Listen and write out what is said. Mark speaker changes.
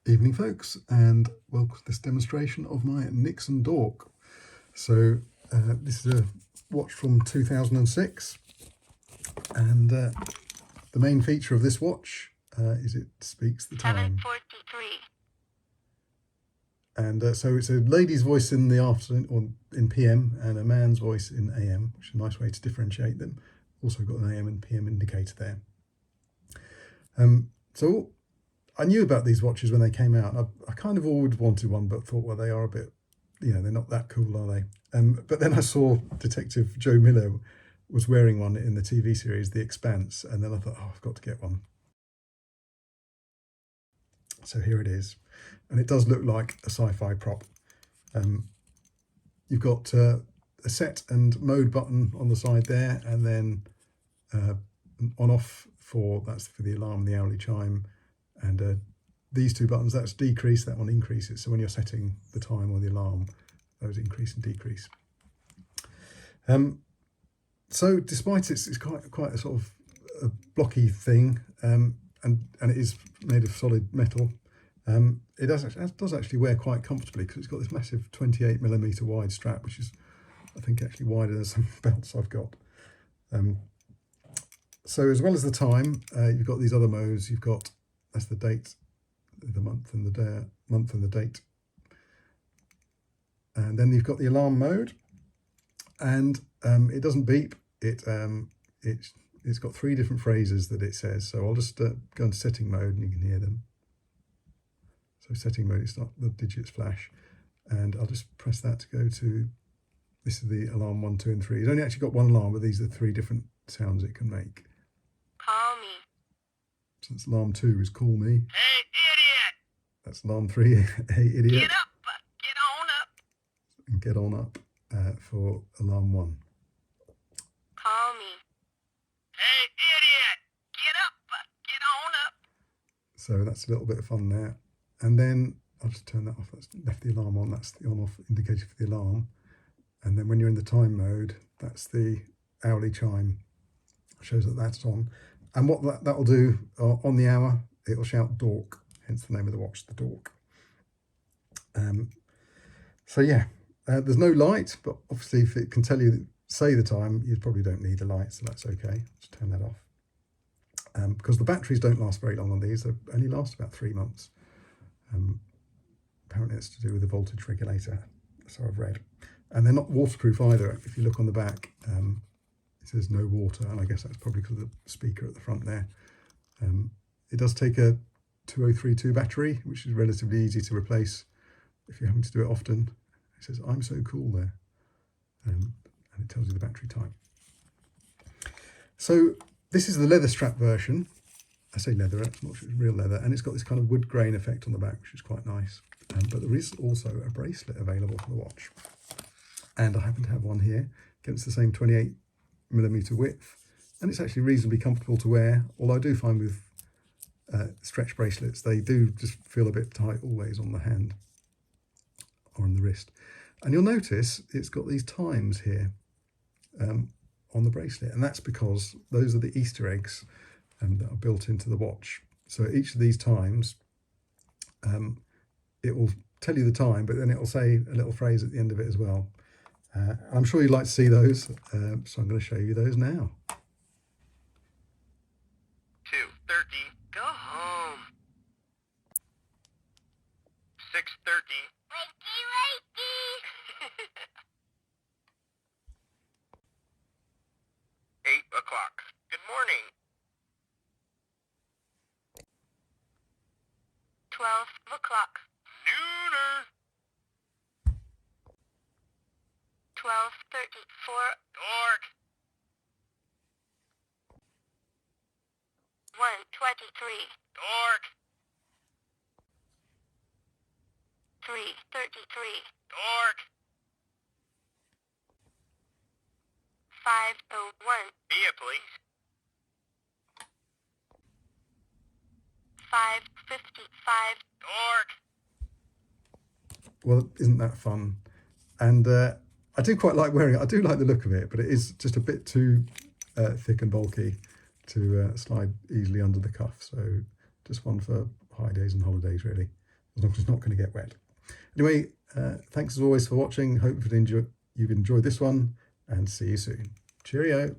Speaker 1: Evening folks, and welcome to this demonstration of my Nixon Dork. So this is a watch from 2006, and the main feature of this watch is it speaks the time.
Speaker 2: 7:43.
Speaker 1: And so it's a lady's voice in the afternoon or in PM and a man's voice in AM, which is a nice way to differentiate them. Also got an AM and PM indicator there. So I knew about these watches when they came out. I kind of always wanted one, but thought, well, they are a bit, they're not that cool, are they? But then I saw Detective Joe Miller was wearing one in the TV series The Expanse, and then I thought, oh, I've got to get one. So here it is, and it does look like a sci-fi prop. You've got a set and mode button on the side there, and then on-off that's for the alarm, the hourly chime. And these two buttons, that's decrease, that one increases. So when you're setting the time or the alarm, those increase and decrease. So despite it's quite a sort of a blocky thing, and it is made of solid metal, it does actually wear quite comfortably, because it's got this massive 28mm wide strap, which is, I think, actually wider than some belts I've got. So as well as the time, you've got these other modes. You've got, that's the date, the month and the day, month and the date. And then you've got the alarm mode, and it doesn't beep. It's got 3 different phrases that it says. So I'll just go into setting mode, and you can hear them. So setting mode, it's not the digits flash, and I'll just press that to go to, this is the alarm 1, 2, and 3. It's only actually got one alarm, but these are 3 different sounds it can make.
Speaker 2: Call me.
Speaker 1: So that's alarm 2 is call me.
Speaker 2: Hey, idiot!
Speaker 1: That's alarm 3, hey idiot.
Speaker 2: Get up! Get on up!
Speaker 1: And get on up for alarm 1.
Speaker 2: Call me. Hey, idiot! Get up! Get on up!
Speaker 1: So that's a little bit of fun there. And then I'll just turn that off. That's left the alarm on. That's the on-off indicator for the alarm. And then when you're in the time mode, that's the hourly chime. Shows that that's on. And what that'll do on the hour, it'll shout Dork, hence the name of the watch, the Dork. So yeah, there's no light, but obviously if it can say the time, you probably don't need the light, so that's okay. Just turn that off. Because the batteries don't last very long on these, they only last about 3 months. Apparently it's to do with the voltage regulator, so I've read. And they're not waterproof either. If you look on the back, it says no water, and I guess that's probably because of the speaker at the front there. It does take a 2032 battery, which is relatively easy to replace if you're having to do it often. It says, I'm so cool there. And it tells you the battery type. So this is the leather strap version. I say leather, I'm not sure it's real leather, and it's got this kind of wood grain effect on the back, which is quite nice. But there is also a bracelet available for the watch. And I happen to have one here. Against the same 28mm width, and it's actually reasonably comfortable to wear, although I do find with stretch bracelets, they do just feel a bit tight always on the hand or on the wrist. And you'll notice it's got these times here on the bracelet, and that's because those are the Easter eggs that are built into the watch. So each of these times, it will tell you the time, but then it will say a little phrase at the end of it as well. I'm sure you'd like to see those, so I'm going to show you those now.
Speaker 2: 2:30. Go home. 6:30. Wakey, wakey. 8 o'clock. Good morning. 12 o'clock. Nooner. 12:34. Dork. 1:23. Dork. 3:33. Dork. 5:01. Mia, please. 5:55. Dork.
Speaker 1: Well, isn't that fun? And I do quite like wearing it. I do like the look of it, but it is just a bit too thick and bulky to slide easily under the cuff. So just one for high days and holidays, really. as long as it's not going to get wet. Anyway, thanks as always for watching. Hope you've enjoyed this one, and see you soon. Cheerio.